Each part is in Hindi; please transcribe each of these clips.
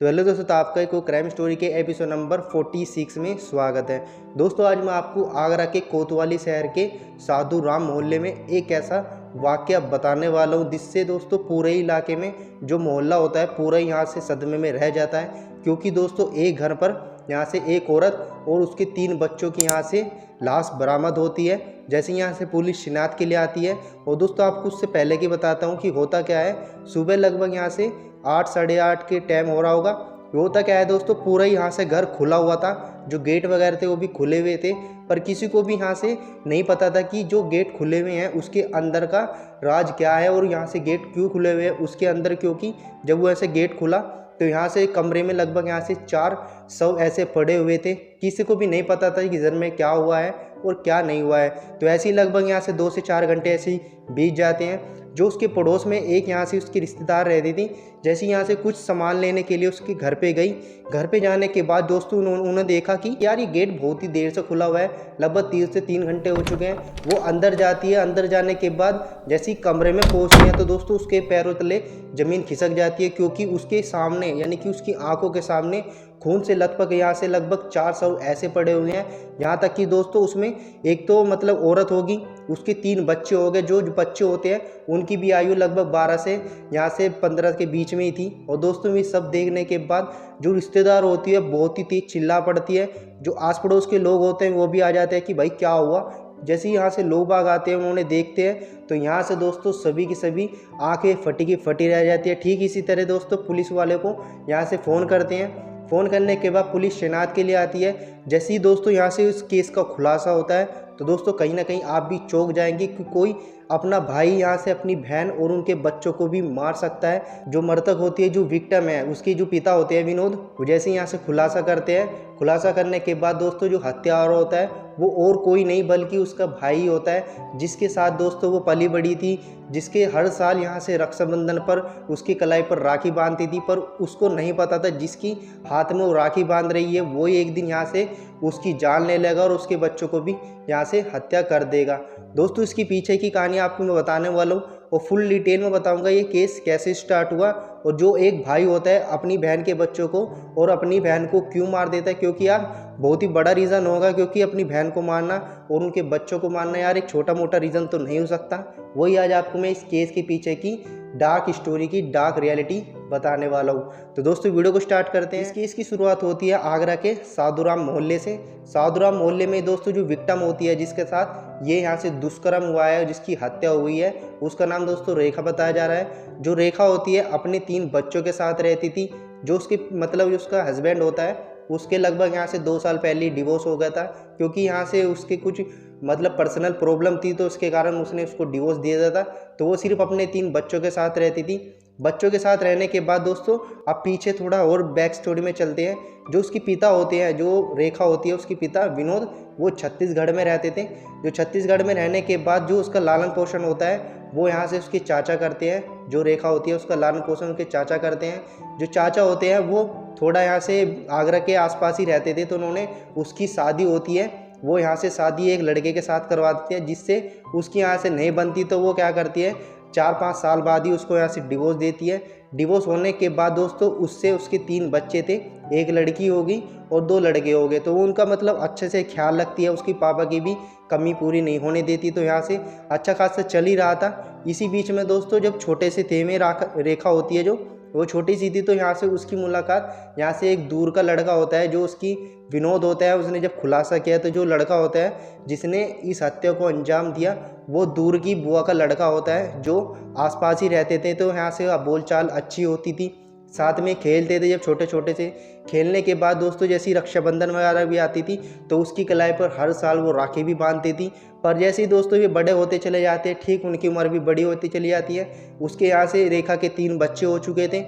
तो हेलो दोस्तों, तो आपका एक क्राइम स्टोरी के एपिसोड नंबर 46 में स्वागत है। दोस्तों, आज मैं आपको आगरा के कोतवाली शहर के साधु राम मोहल्ले में एक ऐसा वाक़या बताने वाला हूँ जिससे दोस्तों पूरे इलाके में जो मोहल्ला होता है पूरा यहाँ से सदमे में रह जाता है। क्योंकि दोस्तों एक घर पर यहाँ से एक औरत और उसके 3 बच्चों की यहाँ से लाश बरामद होती है। जैसे यहाँ से पुलिस शिनाख्त के लिए आती है। और दोस्तों आपको उससे पहले की बताता हूँ कि होता क्या है। सुबह लगभग यहाँ से 8 साढ़े 8 के टाइम हो रहा होगा। होता क्या है दोस्तों, पूरा यहाँ से घर खुला हुआ था, जो गेट वगैरह थे वो भी खुले हुए थे। पर किसी को भी यहाँ से नहीं पता था कि जो गेट खुले हुए हैं उसके अंदर का राज क्या है और यहाँ से गेट क्यों खुले हुए हैं उसके अंदर। क्योंकि जब वो ऐसे गेट खुला तो यहाँ से कमरे में लगभग यहाँ से 4 शव ऐसे पड़े हुए थे। किसी को भी नहीं पता था कि घर में क्या हुआ है और क्या नहीं हुआ है। तो ऐसे ही लगभग यहाँ से 2 से 4 घंटे ऐसे ही बीत जाते हैं। जो उसके पड़ोस में एक यहाँ से उसकी रिश्तेदार रहती थी, जैसे यहाँ से कुछ सामान लेने के लिए उसके घर पे गई। घर पे जाने के बाद दोस्तों उन्होंने देखा कि यार ये गेट बहुत ही देर से खुला हुआ है, लगभग 3 से 3 घंटे हो चुके हैं। वो अंदर जाती है। अंदर जाने के बाद जैसे ही कमरे में पहुँचती है तो दोस्तों उसके पैरों तले ज़मीन खिसक जाती है। क्योंकि उसके सामने यानी कि उसकी आंखों के सामने खून से लथपथ यहाँ से लगभग 4 शव ऐसे पड़े हुए हैं। यहाँ तक कि दोस्तों उसमें एक तो मतलब औरत होगी, उसके 3 बच्चे हो गए। जो बच्चे होते हैं उनकी भी आयु लगभग 12 से यहाँ से 15 के बीच में ही थी। और दोस्तों ये सब देखने के बाद जो रिश्तेदार होती है बहुत ही तेज चिल्ला पड़ती है। जो आस पड़ोस के लोग होते हैं वो भी आ जाते हैं कि भाई क्या हुआ। जैसे ही यहाँ से लोग बाग आते हैं, उन्होंने देखते हैं तो यहाँ से दोस्तों सभी की सभी आंखें फटी की फटी रह जाती है। ठीक इसी तरह दोस्तों पुलिस वाले को यहाँ से फ़ोन करते हैं। फ़ोन करने के बाद पुलिस शिनाख्त के लिए आती है। जैसे ही दोस्तों यहाँ से इस केस का खुलासा होता है तो दोस्तों कहीं ना कहीं आप भी चौंक जाएंगे कि कोई अपना भाई यहाँ से अपनी बहन और उनके बच्चों को भी मार सकता है। जो मृतक होती है, जो विक्टिम है, उसके जो पिता होते हैं विनोद, वो जैसे यहाँ से खुलासा करते हैं। खुलासा करने के बाद दोस्तों जो हत्यारा होता है वो और कोई नहीं बल्कि उसका भाई होता है, जिसके साथ दोस्तों वो पली बड़ी थी, जिसके हर साल यहाँ से रक्षाबंधन पर उसकी कलाई पर राखी बांधती थी। पर उसको नहीं पता था जिसकी हाथ में वो राखी बांध रही है वो एक दिन यहाँ से उसकी जान ले लेगा और उसके बच्चों को भी यहाँ से हत्या कर देगा। दोस्तों इसकी पीछे की कहानी आपको मैं बताने वाला हूँ और फुल डिटेल में बताऊंगा ये केस कैसे स्टार्ट हुआ और जो एक भाई होता है अपनी बहन के बच्चों को और अपनी बहन को क्यों मार देता है। क्योंकि यार बहुत ही बड़ा रीज़न होगा, क्योंकि अपनी बहन को मारना और उनके बच्चों को मारना यार एक छोटा मोटा रीज़न तो नहीं हो सकता। वही आज आपको मैं इस केस के पीछे की डार्क स्टोरी की डार्क रियलिटी बताने वाला हूँ। तो दोस्तों वीडियो को स्टार्ट करते हैं। इस केस की शुरुआत होती है आगरा के साधुराम मोहल्ले से। साधुराम मोहल्ले में दोस्तों जो विक्टिम होती है, जिसके साथ ये यहाँ से दुष्कर्म हुआ है, जिसकी हत्या हुई है, उसका नाम दोस्तों रेखा बताया जा रहा है। जो रेखा होती है अपने 3 बच्चों के साथ रहती थी। जो उसके मतलब जो उसका हस्बैंड होता है उसके लगभग यहाँ से 2 साल पहले डिवोर्स हो गया था। क्योंकि यहाँ से उसके कुछ मतलब पर्सनल प्रॉब्लम थी, तो उसके कारण उसने उसको डिवोर्स दे दिया था। तो वो सिर्फ अपने 3 बच्चों के साथ रहती थी। बच्चों के साथ रहने के बाद दोस्तों अब पीछे थोड़ा और बैक स्टोरी में चलते हैं। जो उसके पिता होते हैं, जो रेखा होती है उसके पिता विनोद, वो छत्तीसगढ़ में रहते थे। जो छत्तीसगढ़ में रहने के बाद जो उसका लालन पोषण होता है वो यहाँ से उसके चाचा करते हैं। जो रेखा होती है उसका लालन पोषण उसके चाचा करते हैं। जो चाचा होते हैं वो थोड़ा यहाँ से आगरा के आसपास ही रहते थे। तो उन्होंने उसकी शादी होती है, वो यहाँ से शादी एक लड़के के साथ करवा देती है, जिससे उसकी यहाँ से नहीं बनती। तो वो क्या करती है 4-5 साल बाद ही उसको यहाँ से डिवोर्स देती है। डिवोर्स होने के बाद दोस्तों उससे उसके 3 बच्चे थे, एक लड़की होगी और 2 लड़के हो गए। तो वो उनका मतलब अच्छे से ख्याल रखती है, उसकी पापा की भी कमी पूरी नहीं होने देती। तो यहाँ से अच्छा खासा चल ही रहा था। इसी बीच में दोस्तों जब छोटे से थे में रेखा होती है, जो वो छोटी सी थी, तो यहाँ से उसकी मुलाकात यहाँ से एक दूर का लड़का होता है जो उसकी विनोद होता है। उसने जब खुलासा किया तो जो लड़का होता है जिसने इस हत्या को अंजाम दिया वो दूर की बुआ का लड़का होता है, जो आसपास ही रहते थे। तो यहाँ से बोलचाल अच्छी होती थी, साथ में खेलते थे जब छोटे छोटे से। खेलने के बाद दोस्तों जैसी रक्षाबंधन वगैरह भी आती थी तो उसकी कलाई पर हर साल वो राखी भी बांधती थी। पर जैसे ही दोस्तों ये बड़े होते चले जाते हैं, ठीक उनकी उम्र भी बड़ी होती चली जाती है। उसके यहाँ से रेखा के 3 बच्चे हो चुके थे।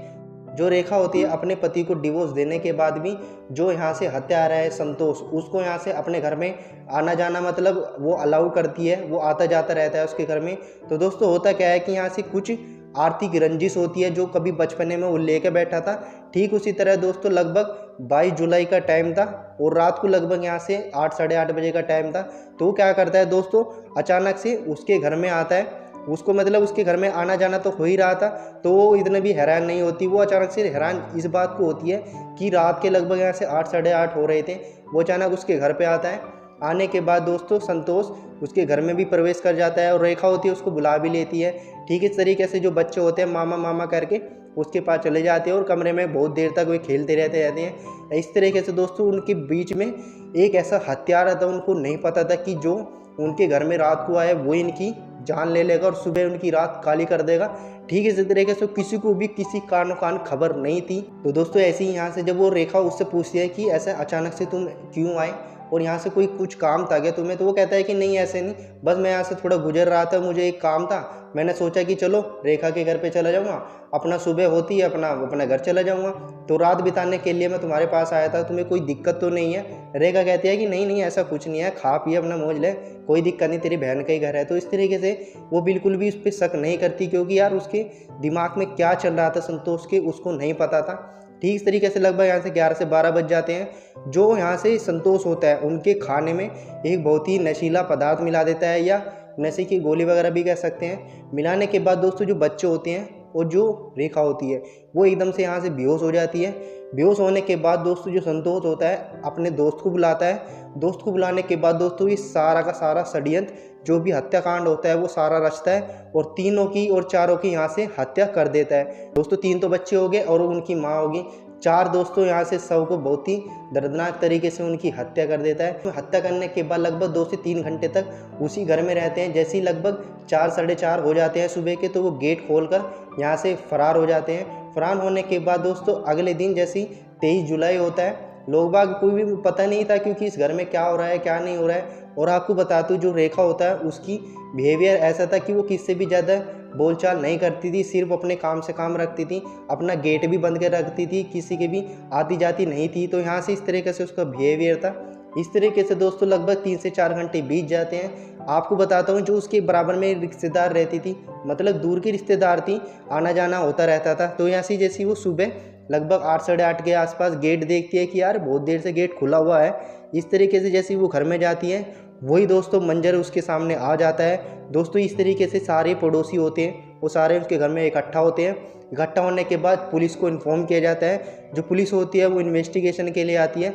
जो रेखा होती है अपने पति को डिवोर्स देने के बाद भी जो यहाँ से हत्यारा है संतोष, उसको यहाँ से अपने घर में आना जाना मतलब वो अलाउ करती है, वो आता जाता रहता है उसके घर में। तो दोस्तों होता क्या है कि यहाँ से कुछ आर्थिक रंजिश होती है जो कभी बचपने में वो लेके बैठा था। ठीक उसी तरह दोस्तों लगभग 22 जुलाई का टाइम था और रात को लगभग यहाँ से 8 साढ़े 8 बजे का टाइम था। तो वो क्या करता है दोस्तों, अचानक से उसके घर में आता है। उसको मतलब उसके घर में आना जाना तो हो ही रहा था, तो वो इतना भी हैरान नहीं होती। वो अचानक से हैरान इस बात को होती है कि रात के लगभग यहाँ से 8 साढ़े 8 हो रहे थे, वो अचानक उसके घर पे आता है। आने के बाद दोस्तों संतोष उसके घर में भी प्रवेश कर जाता है और रेखा होती है उसको बुला भी लेती है। ठीक इस तरीके से जो बच्चे होते हैं मामा मामा करके उसके पास चले जाते हैं और कमरे में बहुत देर तक वे खेलते रहते हैं। इस तरीके से दोस्तों उनके बीच में एक ऐसा हथियार आता, उनको नहीं पता था कि जो उनके घर में रात को आए वो इनकी जान ले लेगा और सुबह उनकी रात काली कर देगा। ठीक इसी तरीके से किसी को भी किसी कानो कान खबर नहीं थी। तो दोस्तों ऐसे ही यहाँ से जब वो रेखा उससे पूछती है कि ऐसा अचानक से तुम क्यों आए और यहाँ से कोई कुछ काम था क्या तुम्हें, तो वो कहता है कि नहीं ऐसे नहीं, बस मैं यहाँ से थोड़ा गुजर रहा था, मुझे एक काम था, मैंने सोचा कि चलो रेखा के घर पे चला जाऊँगा, अपना सुबह होती है अपना घर चला जाऊँगा, तो रात बिताने के लिए मैं तुम्हारे पास आया था, तुम्हें कोई दिक्कत तो नहीं है। रेखा कहती है कि नहीं नहीं ऐसा कुछ नहीं है, खा पिए अपना मौज ले, कोई दिक्कत नहीं, तेरी बहन का ही घर है। तो इस तरीके से वो बिल्कुल भी उस पर शक नहीं करती, क्योंकि यार उसके दिमाग में क्या चल रहा था संतोष के उसको नहीं पता था। ठीक इस तरीके से लगभग यहाँ से 11 से 12 बज जाते हैं। जो यहाँ से संतोष होता है उनके खाने में एक बहुत ही नशीला पदार्थ मिला देता है, या नशे की गोली वगैरह भी कह सकते हैं। मिलाने के बाद दोस्तों जो बच्चे होते हैं और जो रेखा होती है वो एकदम से यहाँ से बेहोश हो जाती है। बेहोश होने के बाद दोस्तों जो संतोष होता है अपने दोस्त को बुलाता है। दोस्त को बुलाने के बाद दोस्तों ये सारा का सारा षड्यंत्र जो भी हत्याकांड होता है वो सारा रचता है और तीनों की और चारों की यहाँ से हत्या कर देता है। दोस्तों 3 तो बच्चे हो गए और उनकी माँ होगी, 4 दोस्तों यहाँ से सब को बहुत ही दर्दनाक तरीके से उनकी हत्या कर देता है। तो हत्या करने के बाद लगभग 2 से 3 घंटे तक उसी घर में रहते हैं। जैसे ही लगभग 4 साढ़े 4 हो जाते हैं सुबह के, तो वो गेट खोलकर यहाँ से फरार हो जाते हैं। फरार होने के बाद दोस्तों अगले दिन जैसे ही 23 जुलाई होता है, लोग बाग कोई भी पता नहीं था क्योंकि इस घर में क्या हो रहा है क्या नहीं हो रहा है। और आपको बताते जो रेखा होता है उसकी बिहेवियर ऐसा था कि वो किससे भी ज़्यादा बोलचाल नहीं करती थी, सिर्फ अपने काम से काम रखती थी, अपना गेट भी बंद कर रखती थी, किसी के भी आती जाती नहीं थी। तो यहाँ से इस तरीके से उसका बिहेवियर था। इस तरीके से दोस्तों लगभग 3 से 4 घंटे बीत जाते हैं। आपको बताता हूँ जो उसके बराबर में रिश्तेदार रहती थी, मतलब दूर की रिश्तेदार थी, आना जाना होता रहता था। तो यहाँ से जैसी वो सुबह लगभग 8 साढ़े 8 के आसपास गेट देखती है कि यार बहुत देर से गेट खुला हुआ है। इस तरीके से जैसे वो घर में जाती है वही दोस्तों मंजर उसके सामने आ जाता है। दोस्तों इस तरीके से सारे पड़ोसी होते हैं वो सारे उसके घर में इकट्ठा होते हैं। इकट्ठा होने के बाद पुलिस को इन्फॉर्म किया जाता है। जो पुलिस होती है वो इन्वेस्टिगेशन के लिए आती है।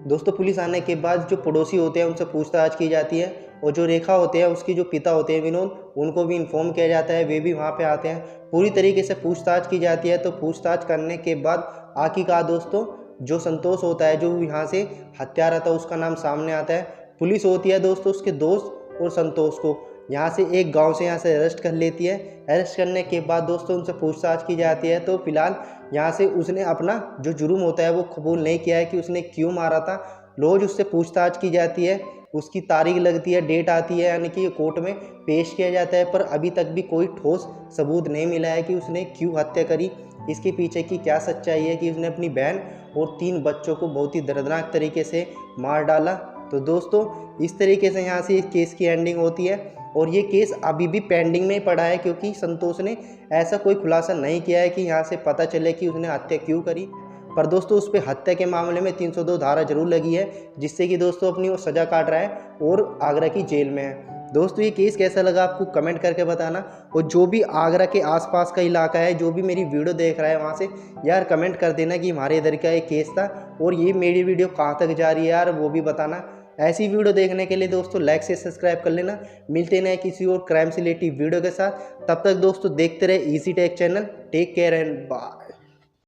दोस्तों पुलिस आने के बाद जो पड़ोसी होते हैं उनसे पूछताछ की जाती है और जो रेखा होते हैं उसकी जो पिता होते हैं विनोद, उनको भी इन्फॉर्म किया जाता है, वे भी वहाँ पे आते हैं। पूरी तरीके से पूछताछ की जाती है। तो पूछताछ करने के बाद आखिरकार दोस्तों जो संतोष होता है जो यहाँ से हत्यारा था उसका नाम सामने आता है। पुलिस होती है दोस्तों उसके दोस्त और संतोष को यहाँ से एक गांव से यहाँ से अरेस्ट कर लेती है। अरेस्ट करने के बाद दोस्तों उनसे पूछताछ की जाती है। तो फिलहाल यहाँ से उसने अपना जो जुर्म होता है वो कबूल नहीं किया है कि उसने क्यों मारा था। रोज़ उससे पूछताछ की जाती है, उसकी तारीख लगती है, डेट आती है, यानी कि कोर्ट में पेश किया जाता है, पर अभी तक भी कोई ठोस सबूत नहीं मिला है कि उसने क्यों हत्या करी, इसके पीछे की क्या सच्चाई है कि उसने अपनी बहन और 3 बच्चों को बहुत ही दर्दनाक तरीके से मार डाला। तो दोस्तों इस तरीके से यहाँ से इस केस की एंडिंग होती है और ये केस अभी भी पेंडिंग में पड़ा है क्योंकि संतोष ने ऐसा कोई खुलासा नहीं किया है कि यहाँ से पता चले कि उसने हत्या क्यों करी। पर दोस्तों उस पर हत्या के मामले में 302 धारा जरूर लगी है, जिससे कि दोस्तों अपनी वो सज़ा काट रहा है और आगरा की जेल में है। दोस्तों ये केस कैसा लगा आपको कमेंट करके बताना, और जो भी आगरा के आसपास का इलाका है जो भी मेरी वीडियो देख रहा है वहाँ से यार कमेंट कर देना कि हमारे इधर का एक केस था और ये मेरी वीडियो कहाँ तक जा रही है यार वो भी बताना। ऐसी वीडियो देखने के लिए दोस्तों लाइक से सब्सक्राइब कर लेना। मिलते हैं किसी और क्राइम से रिलेटेड वीडियो के साथ, तब तक दोस्तों देखते रहे easy tech channel. Take care and bye.